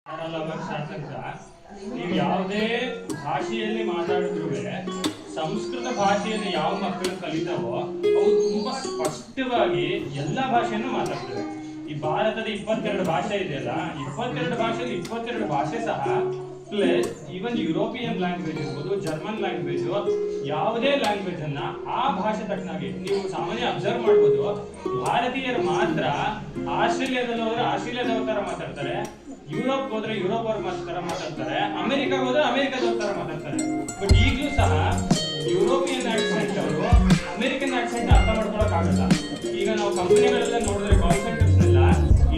ಶಾಸಕ ನೀವು ಯಾವುದೇ ಭಾಷೆಯಲ್ಲಿ ಮಾತಾಡಿದ್ರು ಸಂಸ್ಕೃತ ಭಾಷೆಯಲ್ಲಿ ಯಾವ ಮಕ್ಕಳು ಕಲಿತಾವೋ ಅವು ತುಂಬಾ ಸ್ಪಷ್ಟವಾಗಿ ಎಲ್ಲಾ ಭಾಷೆಯನ್ನು ಮಾತಾಡ್ತವೆ. ಈ ಭಾರತದ 22 ಭಾಷೆ ಇದೆಯಲ್ಲ, 22 ಭಾಷೆಯಲ್ಲಿ 22 ಭಾಷೆ ಸಹ ಪ್ಲಸ್ ಈವನ್ ಯುರೋಪಿಯನ್ ಲ್ಯಾಂಗ್ವೇಜ್ ಇರ್ಬೋದು, ಜರ್ಮನ್ ಲ್ಯಾಂಗ್ವೇಜ್, ಯಾವುದೇ ಲ್ಯಾಂಗ್ವೇಜ್ ಅನ್ನ ಆ ಭಾಷೆ ತಕ್ಕನಾಗಿ ನೀವು ಸಾಮಾನ್ಯ ಅಬ್ಸರ್ವ್ ಮಾಡ್ಬೋದು. ಭಾರತೀಯರು ಮಾತ್ರ ಆಸ್ಟ್ರೇಲಿಯಾದಲ್ಲಿ ಹೋದ್ರೆ ಆಸ್ಟ್ರೇಲಿಯಾದವ್ರ ತರ ಮಾತಾಡ್ತಾರೆ, ಯುರೋಪ್ ಹೋದ್ರೆ ಯುರೋಪ್ ಅವ್ರ ತರ ಮಾತಾಡ್ತಾರೆ, ಅಮೆರಿಕಾಗ ಹೋದ್ರೆ ಅಮೆರಿಕಾದವ್ರ ತರ ಮಾತಾಡ್ತಾರೆ. ಬಟ್ ಈಗಲೂ ಸಹ ಯುರೋಪಿಯನ್ ಆಕ್ಸೆಂಟ್ ಅವರು ಅಮೆರಿಕನ್ ಆಕ್ಸೆಂಟ್ ಅರ್ಥ ಮಾಡ್ಕೊಳಕ್ ಆಗಲ್ಲ. ಈಗ ನಾವು ಕಂಪನಿಗಳೆಲ್ಲ ನೋಡಿದ್ರೆ ಕಾಲ್ ಸೆಂಟರ್ಸ್ ಎಲ್ಲ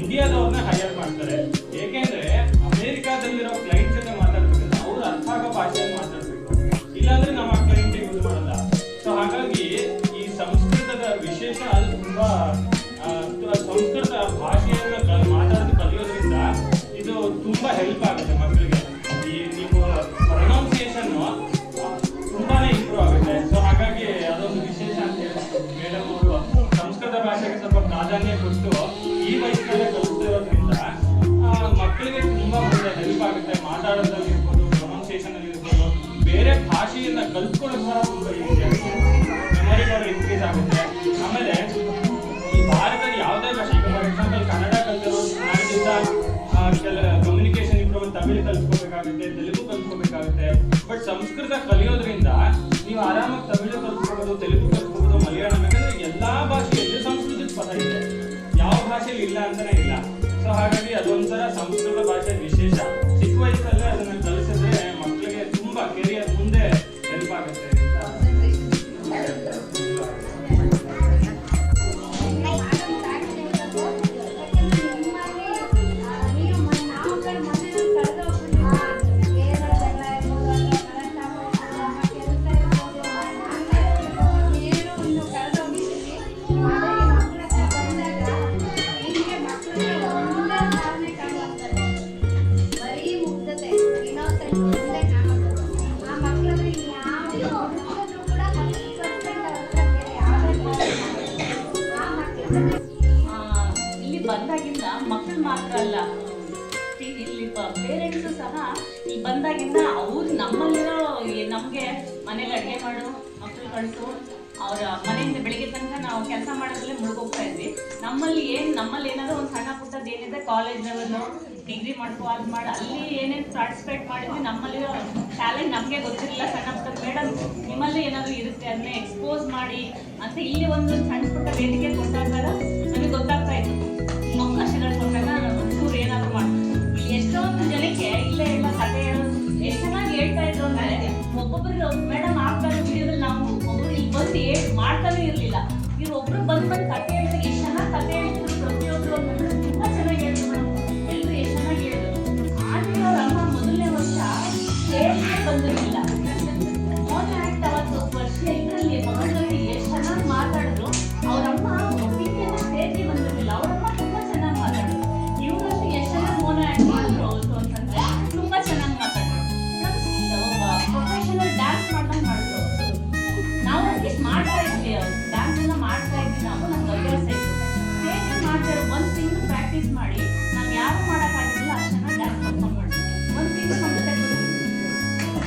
ಇಂಡಿಯಾದವ್ರನ್ನ ಹೈಯರ್ ಮಾಡ್ತಾರೆ. ಏಕೆಂದ್ರೆ ಅಮೆರಿಕಾದಲ್ಲಿರೋ ಕ್ಲೈಂಟ್ ಜೊತೆ ಮಾತಾಡ್ಬೇಕಲ್ಲ, ಅವ್ರು ಅರ್ಥ ಆಗೋ ಭಾಷೆಯನ್ನು ಮಾತಾಡ್ಬೇಕು, ಇಲ್ಲಾಂದ್ರೆ ನಮ್ಮ ಕ್ಲೈಂಟ್ ಯೂಸ್ ಮಾಡಲ್ಲ. ಸೊ ಹಾಗಾಗಿ ಈ ಸಂಸ್ಕೃತದ ವಿಶೇಷ ಅದು ತುಂಬಾ ಸಂಸ್ಕೃತ ಭಾಷೆಯನ್ನ ಮಾತಾಡೋದು ಕಲಿಯೋದ್ರಿಂದ ಇದು ತುಂಬಾ ಹೆಲ್ಪ್ ಆಗುತ್ತೆ ಮಕ್ಕಳಿಗೆ. ಈ ನೀವು ಪ್ರೊನೌನ್ಸಿಯೇಷನ್ ತುಂಬಾನೇ ಇಂಪ್ರೂವ್ ಆಗುತ್ತೆ. ಸೊ ಹಾಗಾಗಿ ಅದೊಂದು ವಿಶೇಷ ಅಂತ ಹೇಳಿ ಮೇಡಮ್ ಅವರು ಸಂಸ್ಕೃತ ಭಾಷೆಗೆ ಸ್ವಲ್ಪ ಪ್ರಾಧಾನ್ಯ ಕೊಟ್ಟು ಈ ವಯಸ್ಸಿನಲ್ಲೇ ಕಲಿಸ್ತಿರೋದ್ರಿಂದ ಮಕ್ಕಳಿಗೆ ತುಂಬಾ ಮುಂದೆ ಹೆಲ್ಪ್ ಆಗುತ್ತೆ. ಮಾತಾಡೋದ್ರಲ್ಲಿ ಇರ್ಬೋದು, ಪ್ರೊನೌನ್ಸಿಯೇಷನ್ ಅಲ್ಲಿ ಇರ್ಬೋದು, ಬೇರೆ ಭಾಷೆಯನ್ನ ಕಲ್ತ್ಕೊಳ್ಳೋದು ಸಹ ತುಂಬಾ ಈಸಿ ಆಗುತ್ತೆ, ಮೆಮೊರಿ ಪವರ್ ಇನ್ಕ್ರೀಸ್ ಆಗುತ್ತೆ. ಆಮೇಲೆ ಈ ಭಾರತದ ಯಾವುದೇ ಭಾಷೆ, ಈಗ ಫಾರ್ ಎಕ್ಸಾಂಪಲ್ ಕನ್ನಡ ಕಲ್ತಿರೋ ಕಮ್ಯುನಿಕೇಶನ್ ಇಂಪ್ರೂವ್ಮೆಂಟ್ ತಮಿಳು ಕಲ್ತ್ಕೋಬೇಕಾಗುತ್ತೆ, ತೆಲುಗು ಕಲ್ತ್ಕೋಬೇಕಾಗುತ್ತೆ. ಬಟ್ ಸಂಸ್ಕೃತ ಕಲಿಯೋದ್ರಿಂದ ನೀವು ಆರಾಮಾಗಿ ತಮಿಳು ಕಲ್ತ್ಕೋಬಹುದು, ತೆಲುಗು ಕಲ್ತ್ಕೋಬಹುದು, ಮಲಯಾಳಂ, ಯಾಕಂದ್ರೆ ಎಲ್ಲಾ ಭಾಷೆಯಲ್ಲೂ ಸಂಸ್ಕೃತದ ಪದ ಇದೆ, ಯಾವ ಭಾಷೆಯಲ್ಲಿ ಇಲ್ಲ ಅಂತಾನೆ ಇಲ್ಲ. ಸೊ ಹಾಗಾಗಿ ಅದೊಂಥರ ಸಂಸ್ಕೃತ ಭಾಷೆ ವಿಶೇಷ. ಚಿಕ್ಕ ವಯಸ್ಸಲ್ಲೇ ಅದನ್ನ ಕಲಿಸಿದ್ರೆ ಮಕ್ಕಳಿಗೆ ತುಂಬಾ ಕೆರಿಯರ್ ಮುಂದೆ ಹೆಲ್ಪ್ ಆಗುತ್ತೆ ಅಂತ. ಇಲ್ಲಿ ಬಂದಾಗಿಂದ ಮಕ್ಕಳು ಮಾತ್ರ ಅಲ್ಲ, ಇಲ್ಲಿ ಪೇರೆಂಟ್ಸ್ ಸಹ ಇಲ್ಲಿ ಬಂದಾಗಿಂದ ಅವ್ರು ನಮ್ಮಲ್ಲಿರೋ ನಮಗೆ ಮನೇಲಿ ಅಡುಗೆ ಮಾಡು, ಮಕ್ಕಳು ಕಳಿಸು, ಅವರ ಮನೆಯಿಂದ ಬೆಳಿಗ್ಗೆ ತನಕ ನಾವು ಕೆಲಸ ಮಾಡೋದ್ರಲ್ಲೇ ಮುಳುಗೋಗ್ತಾ ಇದ್ವಿ. ನಮ್ಮಲ್ಲಿ ಏನಾದರೂ ಒಂದು ಸಣ್ಣ ಪುಟ್ಟದ್ದು ಏನಿದೆ, ಕಾಲೇಜ್ ಲೆವೆಲ್ಲು ಡಿಗ್ರಿ ಮಾಡ್ಕೋ ಅದು ಮಾಡಿ ಅಲ್ಲಿ ಏನೇನು ಪಾರ್ಟಿಸಿಪೇಟ್ ಮಾಡಿದ್ವಿ, ನಮ್ಮಲ್ಲಿರೋ ಟ್ಯಾಲೆಂಟ್ ನಮಗೆ ಗೊತ್ತಿರಲಿಲ್ಲ. ಸಣ್ಣ ಪುಟ್ಟ ಮೇಡಮ್ ನಿಮ್ಮಲ್ಲಿ ಏನಾದರೂ ಇರುತ್ತೆ ಅದನ್ನೇ ಎಕ್ಸ್ಪೋಸ್ ಮಾಡಿ ಅಂತ ಇಲ್ಲಿ ಒಂದು ಸಣ್ಣ ಪುಟ್ಟ ವೇದಿಕೆ ಕೊಟ್ಟಾಗ ನಮಗೆ ಗೊತ್ತಾಗ್ತಾ ಇತ್ತು. ಅವಕಾಶಗಳು ಕೊಟ್ಟಾಗ ಒಂಚೂರು ಏನಾದರೂ ಮಾಡಿ ಇಲ್ಲಿ ಎಷ್ಟೊಂದು ಜನಕ್ಕೆ ಇಲ್ಲೇ ಎಲ್ಲ ಕತೆ ಹೇಳೋದು ಎಷ್ಟು ಚೆನ್ನಾಗಿ ಹೇಳ್ತಾ ಇದ್ರು ಅಂದರೆ, ಒಬ್ಬೊಬ್ಬರು ಮೇಡಮ್ ಆಗ್ತಾರೆ ವಿಡಿಯೋದಲ್ಲಿ ನಾವು ಒಬ್ಬರು ಇಲ್ಲಿ ಬಂದು ಮಾಡ್ತಾನೆ ಇರಲಿಲ್ಲ. ಇವ್ರು ಒಬ್ರು ಬಂದು ಕತೆ ಹೇಳಿದ್ರೆ ಎಷ್ಟು ಚೆನ್ನಾಗಿ ಕತೆ ಹೇಳ್ತಿದ್ರು, ಪ್ರತಿಯೊಬ್ಬರು ತುಂಬ ಚೆನ್ನಾಗಿ ಹೇಳಿದ್ರು ಮೇಡಮ್, ಎಲ್ಲರೂ ಎಷ್ಟು ಚೆನ್ನಾಗಿ ಹೇಳಿದ್ರು. ಆದರೆ ಅವ್ರ ಅಮ್ಮ ಮೊದಲನೇ ವರ್ಷ ಸ್ಟೇಜ್ಗೆ ಬಂದಿರಲಿಲ್ಲ. ಮೊದಲ ಆಕ್ಟ್ ಅವತ್ತು ವರ್ಷ ಇದರಲ್ಲಿ ಮಕ್ಕಳಲ್ಲಿ ಎಷ್ಟು ಚೆನ್ನಾಗಿ ಮಾತಾಡಿದ್ರು. ಅವರಮ್ಮ ಒಟ್ಟಿಗೆ ಸ್ಟೇಜ್ಗೆ ಬಂದಿರಲಿಲ್ಲ, ಅವರಮ್ಮ ತುಂಬ ಚೆನ್ನಾಗಿ ಮಾತಾಡಿದ್ರು. ಇವರಲ್ಲಿ ಎಷ್ಟು ಚೆನ್ನಾಗಿ ಮೋನ ಆಕ್ಟ್ ಮಾಡಿದ್ರು ಅವರು ಅಂತಂದ್ರೆ ತುಂಬ ಚೆನ್ನಾಗಿ ಮಾತಾಡಿದ್ರು. ಪ್ರೊಫೆಷನಲ್ ಡ್ಯಾನ್ಸ್ ಮಾಡ್ದಂಗೆ ಮಾಡಿದ್ರು. ನಾವು ಅಟ್ಲೀಸ್ಟ್ ಮಾಡ್ತಾ ಇದ್ವಿ, ಡ್ಯಾನ್ಸ್ ಎಲ್ಲ ಮಾಡ್ತಾ ಇದ್ವಿ, ನಾವು ನಮ್ಗೆ ಅಭ್ಯಾಸ ಇತ್ತು. ಸ್ಟೇಜ್ ಮಾಡ್ತಾ ಇರೋ 1 ತಿಂಗಳು ಪ್ರಾಕ್ಟೀಸ್ ಮಾಡಿ ನಾವು ಯಾರು ಮಾಡೋಕ್ಕಾಗಿಲ್ಲ ಅಷ್ಟು ಚೆನ್ನಾಗಿ ಡ್ಯಾನ್ಸ್ ಪರ್ಫಾರ್ಮ್ ಮಾಡಿದ್ವಿ. 1 ತಿಂಗಳು ನಮ್ಮ ಜೊತೆ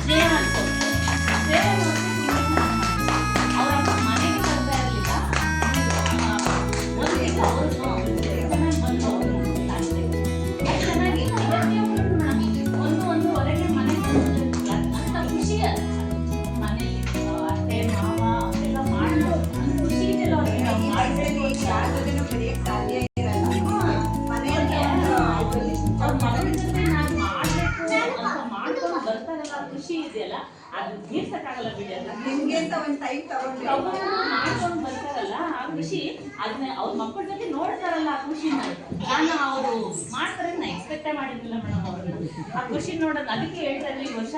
ಶ್ರೇಯ ಅನ್ಸೋ ಅವ್ರ ಅಮ್ಮ ಮನೆಗೆ ಬರ್ತಾ ಇರಲಿಲ್ಲ. 1 ತಿಂಗಳು ಅವರು ಚೆನ್ನಾಗಿ ಬಂದು ಅವರು ಚೆನ್ನಾಗಿ ಒಂದೂವರೆಗೆ ಮನೆಗೆ ಅಂತ ಖುಷಿ. ಮನೇಲಿ ಅತ್ತೆ ಮಾವ ಎಲ್ಲ ಮಾಡಿ ಅಂತ ಖುಷಿ ಇದೆಲ್ಲ ಅವ್ರಿಗೆ. ನಾವು ಮಾಡಬೇಕು ಮಾಡ್ಕೊಂಡು ಬರ್ತಾರಲ್ಲ ಖುಷಿ ಇದೆಯಲ್ಲ, ಅದು ತೀರ್ಸಕ್ಕಾಗಲ್ಲ ಬಿಡಿ. ನಿಮ್ಗೆ ಅಂತ ಒಂದು ಟೈಮ್ ಮಾಡ್ಕೊಂಡು ಬರ್ತಾರಲ್ಲ ಆ ಖುಷಿ, ಅದನ್ನ ಅವ್ರ ಮಕ್ಕಳ ಜೊತೆ ನೋಡ್ತಾರಲ್ಲ ಆ ಖುಷಿನ ನಾನು ಅವರು ಮಾಡ್ತಾರೆ ಎಕ್ಸ್ಪೆಕ್ಟೇ ಮಾಡಿದ್ದಿಲ್ಲ ಮೇಡಮ್. ಅವ್ರನ್ನ ಆ ಖುಷಿ ನೋಡೋದು ಅದಕ್ಕೆ ಹೇಳ್ತಾ ಇದ್ವಿ. ಈ ವರ್ಷ